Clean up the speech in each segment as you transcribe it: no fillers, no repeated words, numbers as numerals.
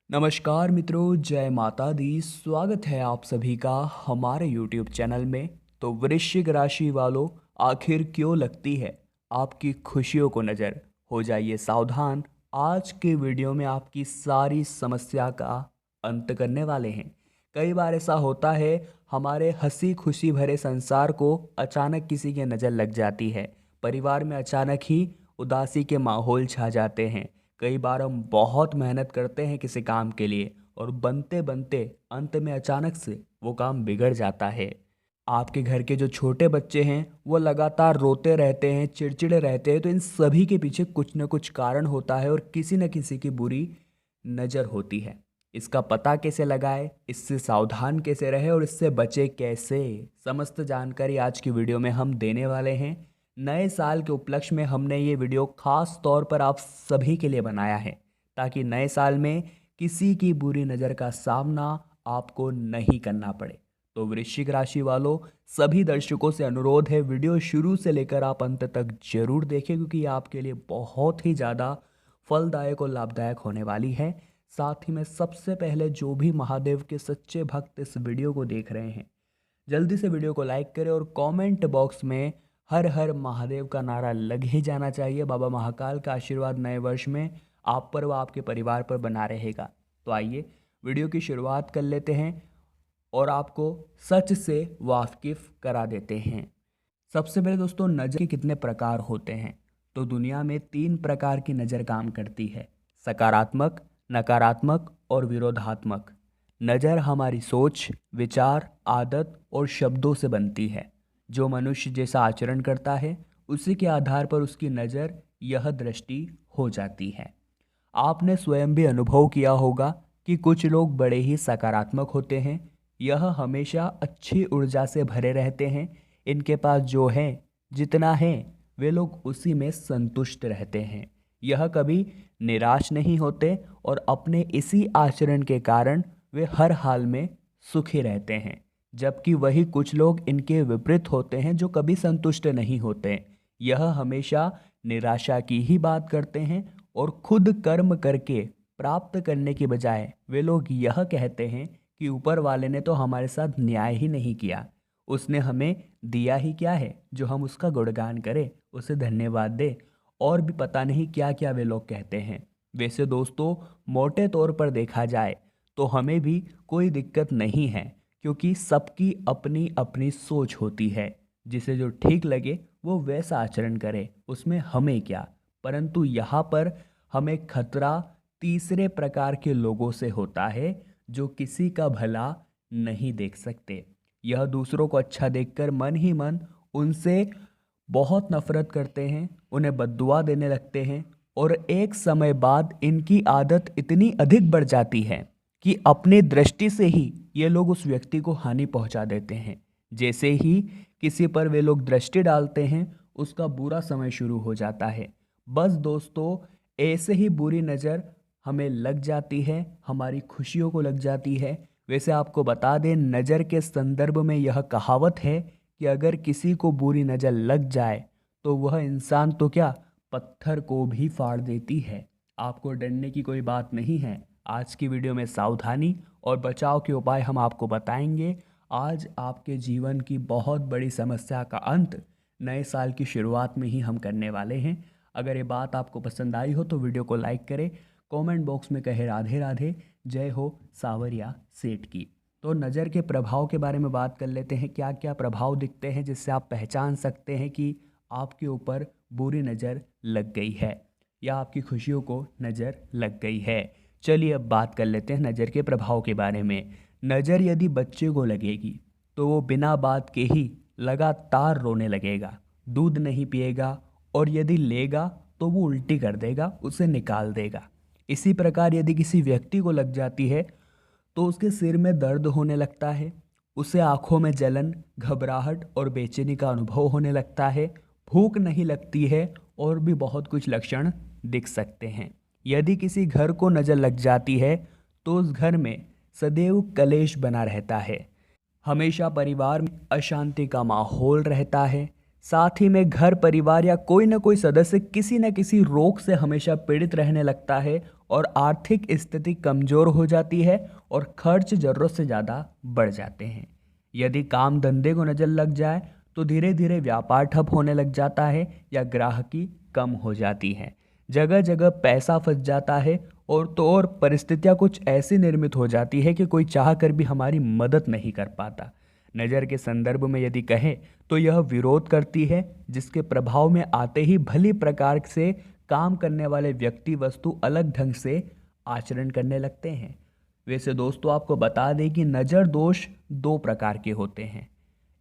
नमस्कार मित्रों, जय माता दी। स्वागत है आप सभी का हमारे YouTube चैनल में। तो वृश्चिक राशि वालों, आखिर क्यों लगती है आपकी खुशियों को नज़र? हो जाइए सावधान, आज के वीडियो में आपकी सारी समस्या का अंत करने वाले हैं। कई बार ऐसा होता है, हमारे हंसी खुशी भरे संसार को अचानक किसी की नज़र लग जाती है। परिवार में अचानक ही उदासी के माहौल छा जाते हैं। कई बार हम बहुत मेहनत करते हैं किसी काम के लिए और बनते बनते अंत में अचानक से वो काम बिगड़ जाता है। आपके घर के जो छोटे बच्चे हैं वो लगातार रोते रहते हैं, चिड़चिड़े रहते हैं, तो इन सभी के पीछे कुछ न कुछ कारण होता है और किसी न किसी की बुरी नज़र होती है। इसका पता कैसे लगाए, इससे सावधान कैसे रहे और इससे बचे कैसे, समस्त जानकारी आज की वीडियो में हम देने वाले हैं। नए साल के उपलक्ष्य में हमने ये वीडियो खास तौर पर आप सभी के लिए बनाया है, ताकि नए साल में किसी की बुरी नज़र का सामना आपको नहीं करना पड़े। तो वृश्चिक राशि वालों, सभी दर्शकों से अनुरोध है, वीडियो शुरू से लेकर आप अंत तक जरूर देखें, क्योंकि ये आपके लिए बहुत ही ज़्यादा फलदायक और लाभदायक होने वाली है। साथ ही में सबसे पहले जो भी महादेव के सच्चे भक्त इस वीडियो को देख रहे हैं, जल्दी से वीडियो को लाइक करें और कमेंट बॉक्स में हर हर महादेव का नारा लग ही जाना चाहिए। बाबा महाकाल का आशीर्वाद नए वर्ष में आप पर व आपके परिवार पर बना रहेगा। तो आइए वीडियो की शुरुआत कर लेते हैं और आपको सच से वाकिफ करा देते हैं। सबसे पहले दोस्तों, नज़र के कितने प्रकार होते हैं? तो दुनिया में 3 प्रकार की नज़र काम करती है: सकारात्मक, नकारात्मक और विरोधात्मक। नज़र हमारी सोच, विचार, आदत और शब्दों से बनती है। जो मनुष्य जैसा आचरण करता है, उसी के आधार पर उसकी नज़र, यह दृष्टि हो जाती है। आपने स्वयं भी अनुभव किया होगा कि कुछ लोग बड़े ही सकारात्मक होते हैं। यह हमेशा अच्छी ऊर्जा से भरे रहते हैं। इनके पास जो है, जितना है, वे लोग उसी में संतुष्ट रहते हैं। यह कभी निराश नहीं होते और अपने इसी आचरण के कारण वे हर हाल में सुखी रहते हैं। जबकि वही कुछ लोग इनके विपरीत होते हैं, जो कभी संतुष्ट नहीं होते। यह हमेशा निराशा की ही बात करते हैं और खुद कर्म करके प्राप्त करने की बजाय वे लोग यह कहते हैं कि ऊपर वाले ने तो हमारे साथ न्याय ही नहीं किया, उसने हमें दिया ही क्या है जो हम उसका गुणगान करें, उसे धन्यवाद दें, और भी पता नहीं क्या क्या वे लोग कहते हैं। वैसे दोस्तों, मोटे तौर पर देखा जाए तो हमें भी कोई दिक्कत नहीं है, क्योंकि सबकी अपनी अपनी सोच होती है। जिसे जो ठीक लगे वो वैसा आचरण करे, उसमें हमें क्या। परंतु यहाँ पर हमें खतरा तीसरे प्रकार के लोगों से होता है, जो किसी का भला नहीं देख सकते। यह दूसरों को अच्छा देखकर मन ही मन उनसे बहुत नफरत करते हैं, उन्हें बद्दुआ देने लगते हैं और एक समय बाद इनकी आदत इतनी अधिक बढ़ जाती है कि अपनी दृष्टि से ही ये लोग उस व्यक्ति को हानि पहुंचा देते हैं। जैसे ही किसी पर वे लोग दृष्टि डालते हैं, उसका बुरा समय शुरू हो जाता है। बस दोस्तों, ऐसे ही बुरी नज़र हमें लग जाती है, हमारी खुशियों को लग जाती है। वैसे आपको बता दें, नज़र के संदर्भ में यह कहावत है कि अगर किसी को बुरी नज़र लग जाए तो वह इंसान तो क्या, पत्थर को भी फाड़ देती है। आपको डरने की कोई बात नहीं है। आज की वीडियो में सावधानी और बचाव के उपाय हम आपको बताएंगे। आज आपके जीवन की बहुत बड़ी समस्या का अंत नए साल की शुरुआत में ही हम करने वाले हैं। अगर ये बात आपको पसंद आई हो तो वीडियो को लाइक करें, कमेंट बॉक्स में कहे राधे राधे, जय हो सावरिया सेठ की। तो नज़र के प्रभाव के बारे में बात कर लेते हैं। क्या क्या प्रभाव दिखते हैं जिससे आप पहचान सकते हैं कि आपके ऊपर बुरी नज़र लग गई है या आपकी खुशियों को नज़र लग गई है। चलिए अब बात कर लेते हैं नज़र के प्रभाव के बारे में। नज़र यदि बच्चे को लगेगी तो वो बिना बात के ही लगातार रोने लगेगा, दूध नहीं पिएगा, और यदि लेगा तो वो उल्टी कर देगा, उसे निकाल देगा। इसी प्रकार यदि किसी व्यक्ति को लग जाती है तो उसके सिर में दर्द होने लगता है, उसे आंखों में जलन, घबराहट और बेचैनी का अनुभव होने लगता है, भूख नहीं लगती है और भी बहुत कुछ लक्षण दिख सकते हैं। यदि किसी घर को नज़र लग जाती है तो उस घर में सदैव कलेश बना रहता है, हमेशा परिवार में अशांति का माहौल रहता है, साथ ही में घर परिवार या कोई ना कोई सदस्य किसी न किसी रोग से हमेशा पीड़ित रहने लगता है और आर्थिक स्थिति कमजोर हो जाती है और खर्च जरूरत से ज़्यादा बढ़ जाते हैं। यदि काम धंधे को नज़र लग जाए तो धीरे धीरे व्यापार ठप होने लग जाता है या ग्राहकी कम हो जाती है। जगह जगह पैसा फंस जाता है और परिस्थितियां कुछ ऐसी निर्मित हो जाती है कि कोई चाह कर भी हमारी मदद नहीं कर पाता। नज़र के संदर्भ में यदि कहें तो यह विरोध करती है, जिसके प्रभाव में आते ही भली प्रकार से काम करने वाले व्यक्ति वस्तु अलग ढंग से आचरण करने लगते हैं। वैसे दोस्तों आपको बता दें कि नज़र दोष दो प्रकार के होते हैं।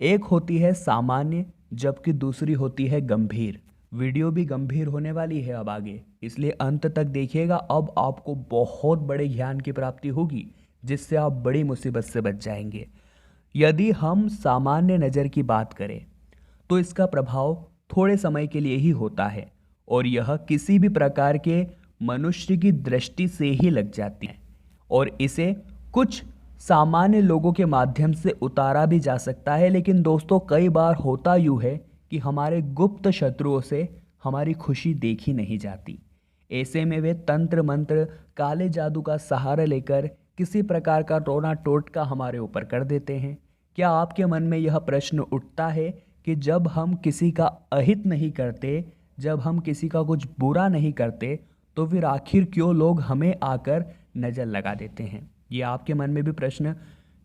एक होती है सामान्य, जबकि दूसरी होती है गंभीर। वीडियो भी गंभीर होने वाली है अब आगे, इसलिए अंत तक देखिएगा। अब आपको बहुत बड़े ज्ञान की प्राप्ति होगी, जिससे आप बड़ी मुसीबत से बच जाएंगे। यदि हम सामान्य नज़र की बात करें तो इसका प्रभाव थोड़े समय के लिए ही होता है और यह किसी भी प्रकार के मनुष्य की दृष्टि से ही लग जाती है और इसे कुछ सामान्य लोगों के माध्यम से उतारा भी जा सकता है। लेकिन दोस्तों कई बार होता यूँ है कि हमारे गुप्त शत्रुओं से हमारी खुशी देखी नहीं जाती। ऐसे में वे तंत्र मंत्र काले जादू का सहारा लेकर किसी प्रकार का टोना टोटका हमारे ऊपर कर देते हैं। क्या आपके मन में यह प्रश्न उठता है कि जब हम किसी का अहित नहीं करते, जब हम किसी का कुछ बुरा नहीं करते, तो फिर आखिर क्यों लोग हमें आकर नज़र लगा देते हैं? ये आपके मन में भी प्रश्न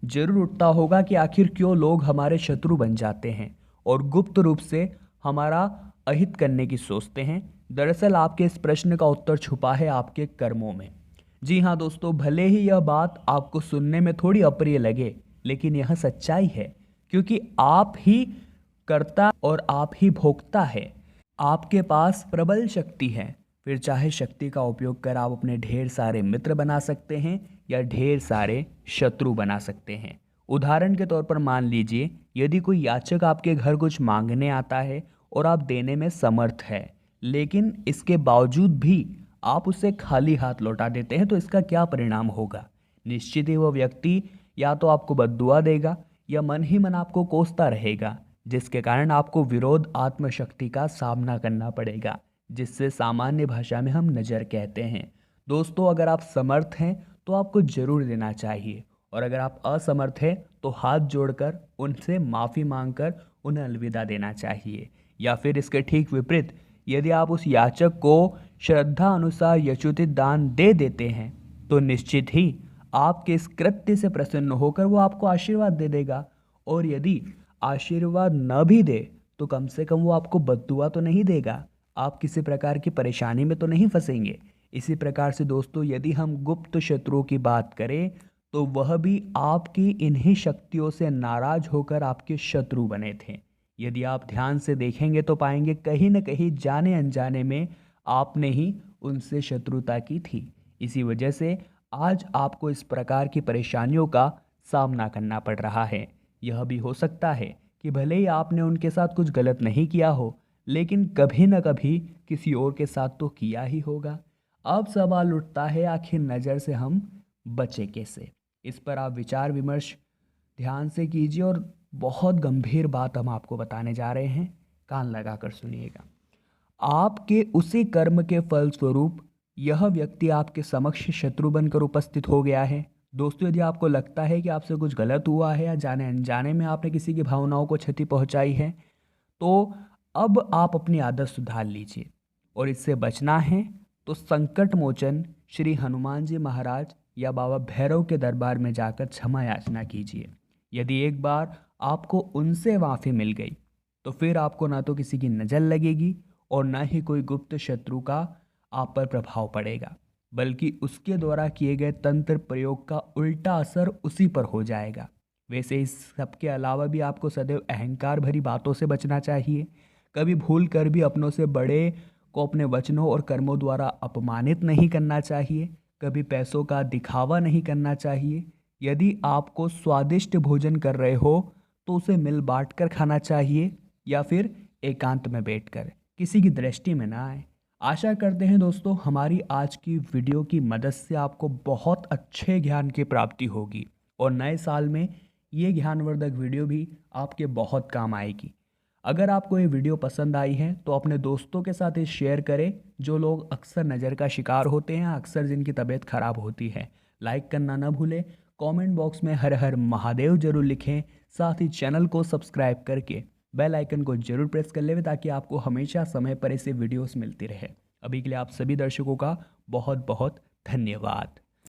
जरूर उठता होगा कि आखिर क्यों लोग हमारे शत्रु बन जाते हैं और गुप्त रूप से हमारा अहित करने की सोचते हैं। दरअसल आपके इस प्रश्न का उत्तर छुपा है आपके कर्मों में। जी हाँ दोस्तों, भले ही यह बात आपको सुनने में थोड़ी अप्रिय लगे, लेकिन यह सच्चाई है, क्योंकि आप ही करता और आप ही भोगता है। आपके पास प्रबल शक्ति है, फिर चाहे शक्ति का उपयोग कर आप अपने ढेर सारे मित्र बना सकते हैं या ढेर सारे शत्रु बना सकते हैं। उदाहरण के तौर पर मान लीजिए, यदि कोई याचक आपके घर कुछ मांगने आता है और आप देने में समर्थ है, लेकिन इसके बावजूद भी आप उसे खाली हाथ लौटा देते हैं, तो इसका क्या परिणाम होगा? निश्चित ही वह व्यक्ति या तो आपको बद्दुआ देगा या मन ही मन आपको कोसता रहेगा, जिसके कारण आपको विरोध आत्मशक्ति का सामना करना पड़ेगा, जिससे सामान्य भाषा में हम नज़र कहते हैं। दोस्तों अगर आप समर्थ हैं तो आपको जरूर देना चाहिए, और अगर आप असमर्थ हैं तो हाथ जोड़कर उनसे माफ़ी मांगकर उन्हें अलविदा देना चाहिए। या फिर इसके ठीक विपरीत, यदि आप उस याचक को श्रद्धा अनुसार यथोचित दान दे देते हैं तो निश्चित ही आपके इस कृत्य से प्रसन्न होकर वो आपको आशीर्वाद दे देगा। और यदि आशीर्वाद न भी दे तो कम से कम वो आपको बद्दुआ तो नहीं देगा, आप किसी प्रकार की परेशानी में तो नहीं फंसेंगे। इसी प्रकार से दोस्तों यदि हम गुप्त शत्रुओं की बात करें तो वह भी आपकी इन्हीं शक्तियों से नाराज होकर आपके शत्रु बने थे। यदि आप ध्यान से देखेंगे तो पाएंगे कहीं न कहीं जाने अनजाने में आपने ही उनसे शत्रुता की थी। इसी वजह से आज आपको इस प्रकार की परेशानियों का सामना करना पड़ रहा है। यह भी हो सकता है कि भले ही आपने उनके साथ कुछ गलत नहीं किया हो, लेकिन कभी न कभी किसी और के साथ तो किया ही होगा। अब सवाल उठता है आखिर नज़र से हम बचे कैसे? इस पर आप विचार विमर्श ध्यान से कीजिए और बहुत गंभीर बात हम आपको बताने जा रहे हैं, कान लगाकर सुनिएगा। आपके उसी कर्म के फलस्वरूप यह व्यक्ति आपके समक्ष शत्रु बनकर उपस्थित हो गया है। दोस्तों यदि आपको लगता है कि आपसे कुछ गलत हुआ है या जाने अनजाने में आपने किसी की भावनाओं को क्षति पहुंचाई है, तो अब आप अपनी आदत सुधार लीजिए। और इससे बचना है तो संकट मोचन श्री हनुमान जी महाराज या बाबा भैरव के दरबार में जाकर क्षमा याचना कीजिए। यदि एक बार आपको उनसे माफ़ी मिल गई तो फिर आपको ना तो किसी की नज़र लगेगी और ना ही कोई गुप्त शत्रु का आप पर प्रभाव पड़ेगा, बल्कि उसके द्वारा किए गए तंत्र प्रयोग का उल्टा असर उसी पर हो जाएगा। वैसे इस सब के अलावा भी आपको सदैव अहंकार भरी बातों से बचना चाहिए। कभी भूल कर भी अपनों से बड़े को अपने वचनों और कर्मों द्वारा अपमानित नहीं करना चाहिए। कभी पैसों का दिखावा नहीं करना चाहिए। यदि आपको स्वादिष्ट भोजन कर रहे हो तो उसे मिल बांट कर खाना चाहिए या फिर एकांत में बैठकर, किसी की दृष्टि में ना आए। आशा करते हैं दोस्तों हमारी आज की वीडियो की मदद से आपको बहुत अच्छे ज्ञान की प्राप्ति होगी और नए साल में ये ज्ञानवर्धक वीडियो भी आपके बहुत काम आएगी। अगर आपको ये वीडियो पसंद आई है तो अपने दोस्तों के साथ इसे शेयर करें, जो लोग अक्सर नज़र का शिकार होते हैं, अक्सर जिनकी तबीयत खराब होती है। लाइक करना ना भूलें, कमेंट बॉक्स में हर हर महादेव जरूर लिखें। साथ ही चैनल को सब्सक्राइब करके बेल आइकन को जरूर प्रेस कर लें ताकि आपको हमेशा समय पर ऐसे वीडियोस मिलती रहे। अभी के लिए आप सभी दर्शकों का बहुत बहुत धन्यवाद।